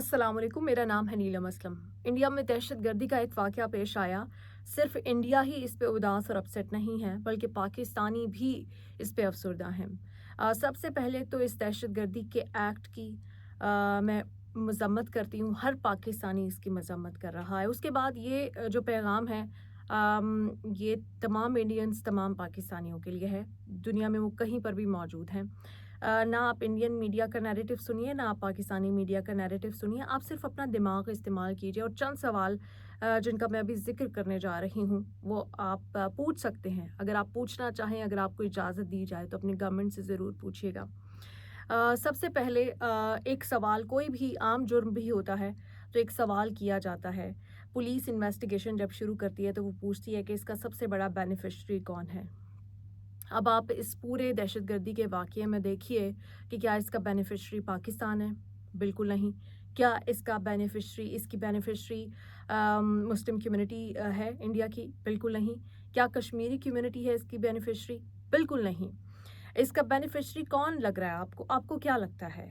अस्सलाम वालेकुम, मेरा नाम है नीलम असलम। इंडिया में दहशतगर्दी का एक वाक़या पेश आया। सिर्फ इंडिया ही इस पे उदास और अपसेट नहीं है, बल्कि पाकिस्तानी भी इस पे अफसरदा हैं। सबसे पहले तो इस दहशतगर्दी के एक्ट की मैं मज़म्मत करती हूँ। हर पाकिस्तानी इसकी मज़म्मत कर रहा है। उसके बाद ये जो पैगाम है, ये तमाम इंडियंस, तमाम पाकिस्तानियों के लिए है। दुनिया में वो कहीं पर भी मौजूद हैं। ना आप इंडियन मीडिया का नैरेटिव सुनिए, ना आप पाकिस्तानी मीडिया का नैरेटिव सुनिए। आप सिर्फ अपना दिमाग इस्तेमाल कीजिए और चंद सवाल जिनका मैं अभी ज़िक्र करने जा रही हूँ, वो आप पूछ सकते हैं। अगर आप पूछना चाहें, अगर आपको इजाज़त दी जाए, तो अपनी गवर्नमेंट से ज़रूर पूछिएगा। सबसे पहले एक सवाल, कोई भी आम जुर्म भी होता है, तो एक सवाल किया जाता है। पुलिस इन्वेस्टिगेशन जब शुरू करती है, तो वो पूछती है कि इसका सबसे बड़ा बेनिफिशरी कौन है। अब आप इस पूरे दहशतगर्दी के वाक़ये में देखिए कि क्या इसका बेनिफिशरी पाकिस्तान है? बिल्कुल नहीं। क्या इसकी बेनिफिशरी मुस्लिम कम्युनिटी है इंडिया की? बिल्कुल नहीं। क्या कश्मीरी कम्युनिटी है इसकी बेनिफिशरी? बिल्कुल नहीं। इसका बेनिफिशरी कौन लग रहा है आपको? आपको क्या लगता है?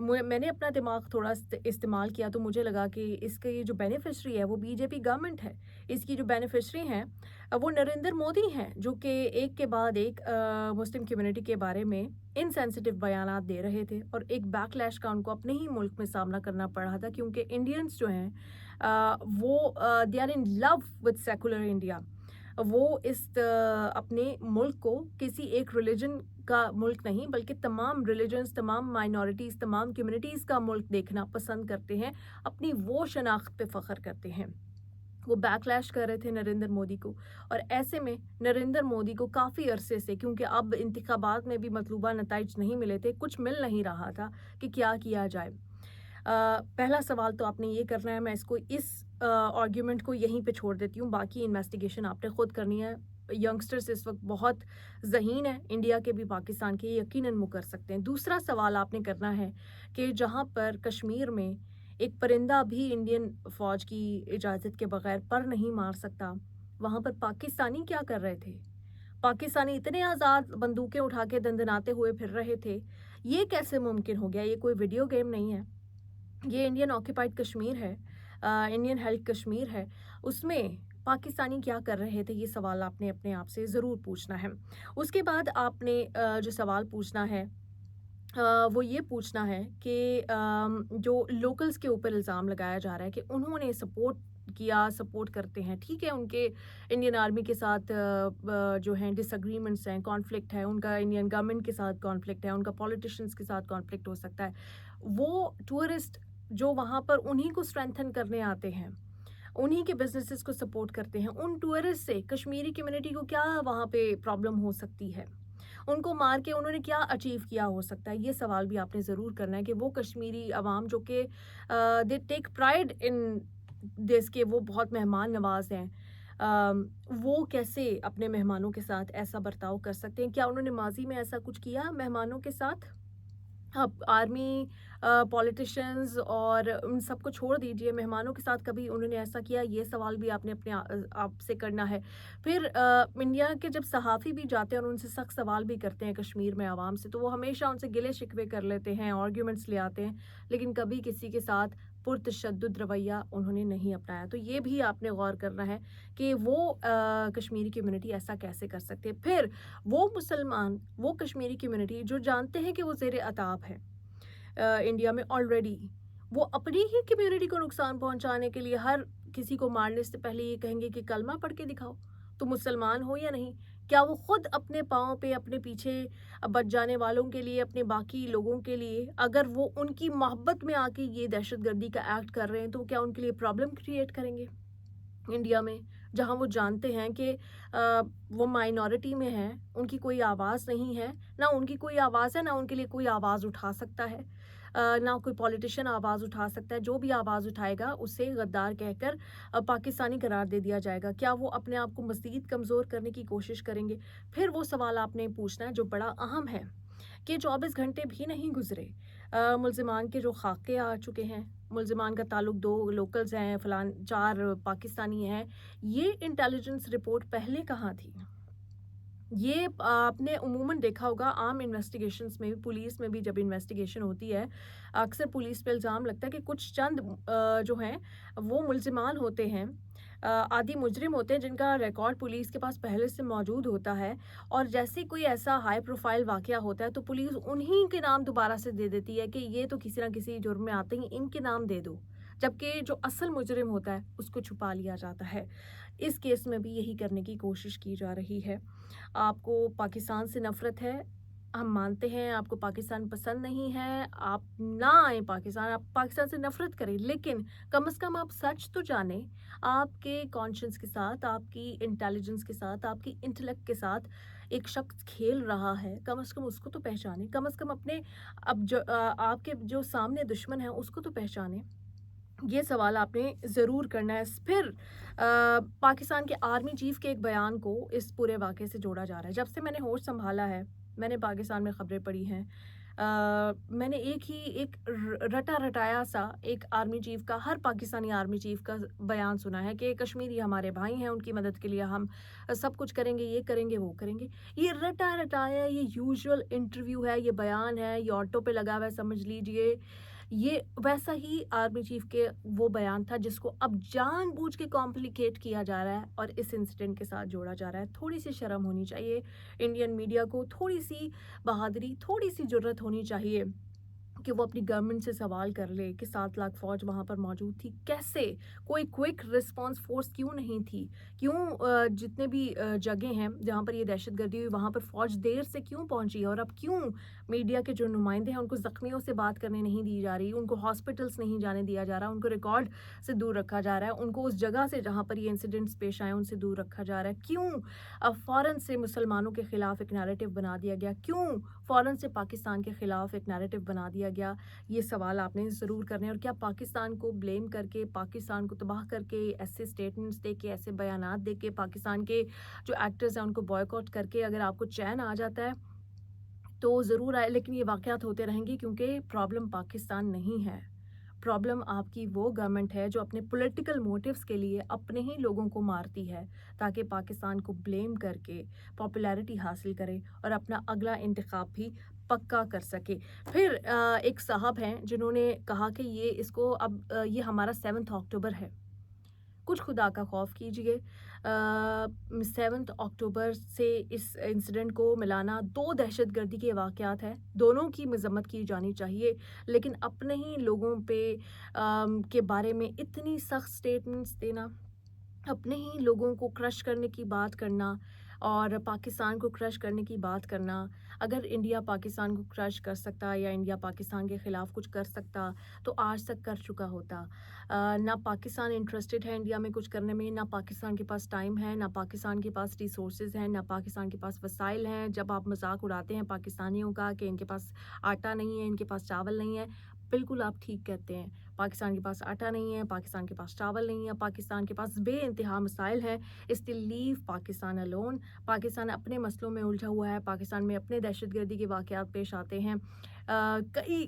मैंने अपना दिमाग थोड़ा इस्तेमाल किया, तो मुझे लगा कि इसके ये जो बेनिफिशरी है वो बीजेपी गवर्नमेंट है। इसकी जो बेनिफिशरी हैं वो नरेंद्र मोदी हैं, जो कि एक के बाद एक मुस्लिम कम्युनिटी के बारे में इनसेंसिटिव बयानात दे रहे थे, और एक बैकलैश का उनको अपने ही मुल्क में सामना करना पड़ रहा था, क्योंकि इंडियंस जो हैं वो they are in love with secular India. वो अपने मुल्क को किसी एक रिलीजन का मुल्क नहीं, बल्कि तमाम रिलीजन्स, तमाम माइनॉरिटीज़, तमाम कम्युनिटीज़ का मुल्क देखना पसंद करते हैं। अपनी वो शनाख्त पे फ़ख्र करते हैं। वो बैकलैश कर रहे थे नरेंद्र मोदी को, और ऐसे में नरेंद्र मोदी को काफ़ी अरसे से, क्योंकि अब इंतखाबात में भी मतलूबा नताइज नहीं मिले थे, कुछ मिल नहीं रहा था कि क्या किया जाए। पहला सवाल तो आपने ये करना है। मैं इस आर्ग्यूमेंट को यहीं पे छोड़ देती हूँ, बाकी इन्वेस्टिगेशन आपने खुद करनी है। यंगस्टर्स इस वक्त बहुत ज़हीन है, इंडिया के भी पाकिस्तान के, यकीनन वो कर सकते हैं। दूसरा सवाल आपने करना है कि जहाँ पर कश्मीर में एक परिंदा भी इंडियन फ़ौज की इजाज़त के बगैर पर नहीं मार सकता, वहाँ पर पाकिस्तानी क्या कर रहे थे? पाकिस्तानी इतने आज़ाद बंदूकें उठा के दंदनाते हुए फिर रहे थे। ये कैसे मुमकिन हो गया? ये कोई वीडियो गेम नहीं है। ये इंडियन ऑक्यूपाइड कश्मीर है, इंडियन हेल्ड कश्मीर है। उसमें पाकिस्तानी क्या कर रहे थे? ये सवाल आपने अपने आप से ज़रूर पूछना है। उसके बाद आपने जो सवाल पूछना है, वो ये पूछना है कि जो लोकल्स के ऊपर इल्ज़ाम लगाया जा रहा है कि उन्होंने सपोर्ट करते हैं, ठीक है, उनके इंडियन आर्मी के साथ जो हैं डिसएग्रीमेंट्स हैं, कॉन्फ्लिक्ट है, उनका इंडियन गवर्नमेंट के साथ कॉन्फ्लिक्ट है, उनका पॉलिटिशियंस के साथ कॉन्फ्लिक्ट हो सकता है। वो टूरिस्ट जो वहाँ पर उन्हीं को स्ट्रेंथन करने आते हैं, उन्हीं के बिजनेसेस को सपोर्ट करते हैं, उन टूरिस्ट से कश्मीरी कम्युनिटी को क्या वहाँ पे प्रॉब्लम हो सकती है? उनको मार के उन्होंने क्या अचीव किया हो सकता है? ये सवाल भी आपने ज़रूर करना है कि वो कश्मीरी अवाम जो कि they take pride in this, के वो बहुत मेहमान नवाज़ हैं। वो कैसे अपने मेहमानों के साथ ऐसा बर्ताव कर सकते हैं? क्या उन्होंने माज़ी में ऐसा कुछ किया मेहमानों के साथ? अब आर्मी, पॉलिटिशियंस और उन सबको छोड़ दीजिए, मेहमानों के साथ कभी उन्होंने ऐसा किया? ये सवाल भी आपने अपने आप से करना है। फिर इंडिया के जब सहाफ़ी भी जाते हैं और उनसे सख्त सवाल भी करते हैं कश्मीर में आवाम से, तो वो हमेशा उनसे गिले शिकवे कर लेते हैं, आर्ग्यूमेंट्स ले आते हैं, लेकिन कभी किसी के साथ पुरतशद्दुद रवैया उन्होंने नहीं अपनाया। तो ये भी आपने गौर करना है कि वो कश्मीरी कम्युनिटी ऐसा कैसे कर सकते हैं। फिर वो मुसलमान, वो कश्मीरी कम्युनिटी जो जानते हैं कि वो ज़ेर अताब है इंडिया में ऑलरेडी, वो अपनी ही कम्युनिटी को नुकसान पहुंचाने के लिए हर किसी को मारने से पहले ये कहेंगे कि कलमा पढ़ के दिखाओ, तो मुसलमान हो या नहीं। क्या वो खुद अपने पाँव पे, अपने पीछे बच जाने वालों के लिए, अपने बाकी लोगों के लिए, अगर वो उनकी मोहब्बत में आके ये दहशतगर्दी का एक्ट कर रहे हैं, तो क्या उनके लिए प्रॉब्लम क्रिएट करेंगे इंडिया में, जहाँ वो जानते हैं कि वो माइनॉरिटी में हैं, उनकी कोई आवाज़ नहीं है, ना उनकी कोई आवाज़ है, ना उनके लिए कोई आवाज़ उठा सकता है, ना कोई पॉलिटिशियन आवाज़ उठा सकता है। जो भी आवाज़ उठाएगा उसे गद्दार कहकर पाकिस्तानी करार दे दिया जाएगा। क्या वो अपने आप को मज़ीद कमज़ोर करने की कोशिश करेंगे? फिर वो सवाल आपने पूछना है जो बड़ा अहम है कि 24 घंटे भी नहीं गुज़रे, मुल्ज़िमान के जो खाके आ चुके हैं, मुल्ज़िमान का ताल्लुक 2 लोकल्स हैं, 4 पाकिस्तानी हैं। ये इंटेलिजेंस रिपोर्ट पहले कहाँ थी? یہ آپ نے عموماً دیکھا ہوگا عام انویسٹیگیشنز میں بھی، پولیس میں بھی جب انویسٹیگیشن ہوتی ہے، اکثر پولیس پہ الزام لگتا ہے کہ کچھ چند جو ہیں وہ ملزمان ہوتے ہیں، آدھی مجرم ہوتے ہیں جن کا ریکارڈ پولیس کے پاس پہلے سے موجود ہوتا ہے، اور جیسے کوئی ایسا ہائی پروفائل واقعہ ہوتا ہے تو پولیس انہی کے نام دوبارہ سے دے دیتی ہے کہ یہ تو کسی نہ کسی جرم میں آتے ہیں، ان کے نام دے دو، جبکہ جو اصل مجرم ہوتا ہے اس کو چھپا لیا جاتا ہے۔ اس کیس میں بھی یہی کرنے کی کوشش کی جا رہی ہے۔ آپ کو پاکستان سے نفرت ہے، ہم مانتے ہیں آپ کو پاکستان پسند نہیں ہے، آپ نہ آئیں پاکستان، آپ پاکستان سے نفرت کریں، لیکن کم از کم آپ سچ تو جانیں، آپ کے کانشنس کے ساتھ، آپ کی انٹیلیجنس کے ساتھ، آپ کی انٹلیکٹ کے ساتھ ایک شخص کھیل رہا ہے، کم از کم اس کو تو پہچانیں، کم از کم اپنے اب جو آپ کے جو سامنے دشمن ہیں اس کو تو پہچانیں۔ یہ سوال آپ نے ضرور کرنا ہے۔ پھر پاکستان کے آرمی چیف کے ایک بیان کو اس پورے واقعے سے جوڑا جا رہا ہے۔ جب سے میں نے ہوش سنبھالا ہے، میں نے پاکستان میں خبریں پڑھی ہیں، میں نے ایک رٹا رٹایا سا ایک آرمی چیف کا، ہر پاکستانی آرمی چیف کا بیان سنا ہے کہ کشمیری ہمارے بھائی ہیں، ان کی مدد کے لیے ہم سب کچھ کریں گے، یہ کریں گے، وہ کریں گے۔ یہ رٹا رٹایا، یہ یوزول انٹرویو ہے، یہ بیان ہے، یہ آٹو پہ لگا ہوا ہے، سمجھ لیجئے یہ ویسا ہی آرمی چیف کے وہ بیان تھا جس کو اب جان بوجھ کے کمپلیکیٹ کیا جا رہا ہے اور اس انسیڈنٹ کے ساتھ جوڑا جا رہا ہے۔ تھوڑی سی شرم ہونی چاہیے انڈین میڈیا کو، تھوڑی سی بہادری، تھوڑی سی جرت ہونی چاہیے کہ وہ اپنی گورنمنٹ سے سوال کر لے کہ 7 لاکھ فوج وہاں پر موجود تھی کیسے، کوئی کوئک رسپانس فورس کیوں نہیں تھی، کیوں جتنے بھی جگہیں ہیں جہاں پر یہ دہشت گردی ہوئی وہاں پر فوج دیر سے کیوں پہنچی ہے، اور اب کیوں میڈیا کے جو نمائندے ہیں ان کو زخمیوں سے بات کرنے نہیں دی جا رہی، ان کو ہاسپٹلس نہیں جانے دیا جا رہا، ان کو ریکارڈ سے دور رکھا جا رہا ہے، ان کو اس جگہ سے جہاں پر یہ انسیڈنٹس پیش آئے ان سے دور رکھا جا رہا ہے، کیوں اب فوراً سے مسلمانوں کے خلاف ایک نیریٹو بنا دیا گیا، کیوں فوراً سے پاکستان کے خلاف ایک نیریٹو بنا دیا گیا۔ یہ سوال آپ نے ضرور کرنے، اور کیا پاکستان کو بلیم کر کے، پاکستان کو تباہ کر کے، ایسے سٹیٹمنٹس دے کے، ایسے بیانات دے کے، پاکستان کے جو ایکٹرز ہیں ان کو بوائیکاٹ کر کے اگر آپ کو چین آ جاتا ہے تو ضرور آئے، لیکن یہ واقعات ہوتے رہیں گے کیونکہ پرابلم پاکستان نہیں ہے، پرابلم آپ کی وہ گورنمنٹ ہے جو اپنے پولیٹیکل موٹیوز کے لیے اپنے ہی لوگوں کو مارتی ہے تاکہ پاکستان کو بلیم کر کے پاپولیرٹی حاصل کرے اور اپنا اگلا انتخاب بھی پکا کر سکے۔ پھر ایک صاحب ہیں جنہوں نے کہا کہ یہ اس کو اب یہ ہمارا 7 اکتوبر ہے، کچھ خدا کا خوف کیجئے۔ 7 اکتوبر سے اس انسیڈنٹ کو ملانا، 2 دہشت گردی کے واقعات ہیں، دونوں کی مذمت کی جانی چاہیے، لیکن اپنے ہی لوگوں پہ کے بارے میں اتنی سخت سٹیٹمنٹس دینا، اپنے ہی لوگوں کو کرش کرنے کی بات کرنا اور پاکستان کو کرش کرنے کی بات کرنا، اگر انڈیا پاکستان کو کرش کر سکتا یا انڈیا پاکستان کے خلاف کچھ کر سکتا تو آج تک کر چکا ہوتا۔ نہ پاکستان انٹرسٹڈ ہے انڈیا میں کچھ کرنے میں، نہ پاکستان کے پاس ٹائم ہے، نہ پاکستان کے پاس ریسورسز ہیں، نہ پاکستان کے پاس وسائل ہیں۔ جب آپ مذاق اڑاتے ہیں پاکستانیوں کا کہ ان کے پاس آٹا نہیں ہے، ان کے پاس چاول نہیں ہے، بالکل آپ ٹھیک کہتے ہیں، پاکستان کے پاس آٹا نہیں ہے، پاکستان کے پاس چاول نہیں ہے، پاکستان کے پاس بے انتہا مسائل ہیں، اسٹل لیو پاکستان الون۔ پاکستان اپنے مسئلوں میں الجھا ہوا ہے، پاکستان میں اپنے دہشت گردی کے واقعات پیش آتے ہیں،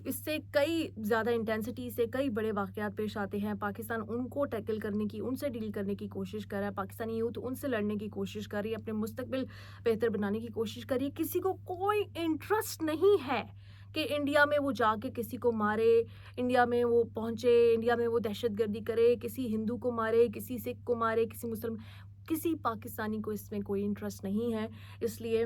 اس سے کئی زیادہ انٹینسٹی سے کئی بڑے واقعات پیش آتے ہیں، پاکستان ان کو ٹیکل کرنے کی، ان سے ڈیل کرنے کی کوشش کر رہا ہے، پاکستانی یوتھ ان سے لڑنے کی کوشش کر رہی ہے، اپنے مستقبل بہتر بنانے کی کوشش کر رہی ہے۔ کسی کو کوئی انٹرسٹ نہیں ہے کہ انڈیا میں وہ جا کے کسی کو مارے، انڈیا میں وہ پہنچے، انڈیا میں وہ دہشت گردی کرے، کسی ہندو کو مارے، کسی سکھ کو مارے، کسی مسلم، کسی پاکستانی کو اس میں کوئی انٹرسٹ نہیں ہے۔ اس لیے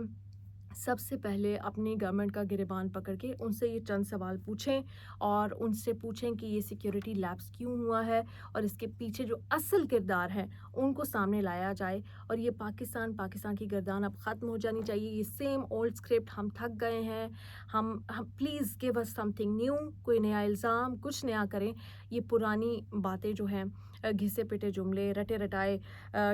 سب سے پہلے اپنی گورنمنٹ کا گریبان پکڑ کے ان سے یہ چند سوال پوچھیں، اور ان سے پوچھیں کہ یہ سیکیورٹی لیپس کیوں ہوا ہے، اور اس کے پیچھے جو اصل کردار ہیں ان کو سامنے لایا جائے، اور یہ پاکستان کی گردان اب ختم ہو جانی چاہیے۔ یہ سیم اولڈ اسکرپٹ، ہم تھک گئے ہیں، ہم please give us something new, کوئی نیا الزام، کچھ نیا کریں۔ یہ پرانی باتیں جو ہیں، گھسے پٹے جملے، رٹے رٹائے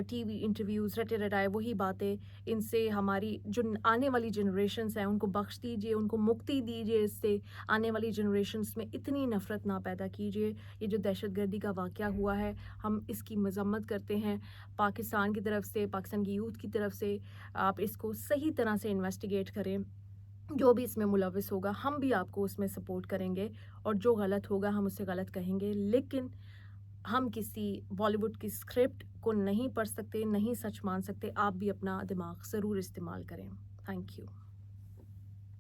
ٹی وی انٹرویوز، رٹے رٹائے وہی باتیں، ان سے ہماری جو آنے والی جنریشنز ہیں ان کو بخش دیجئے، ان کو مکتی دیجئے، اس سے آنے والی جنریشنز میں اتنی نفرت نہ پیدا کیجئے۔ یہ جو دہشت گردی کا واقعہ ہوا ہے ہم اس کی مذمت کرتے ہیں، پاکستان کی طرف سے، پاکستان کی یوتھ کی طرف سے آپ اس کو صحیح طرح سے انویسٹیگیٹ کریں، جو بھی اس میں ملوث ہوگا ہم بھی آپ کو اس میں سپورٹ کریں گے، اور جو غلط ہوگا ہم اسے غلط کہیں گے، لیکن ہم کسی بالی ووڈ کی اسکرپٹ کو نہیں پڑھ سکتے، نہیں سچ مان سکتے. آپ بھی اپنا دماغ ضرور استعمال کریں. Thank you.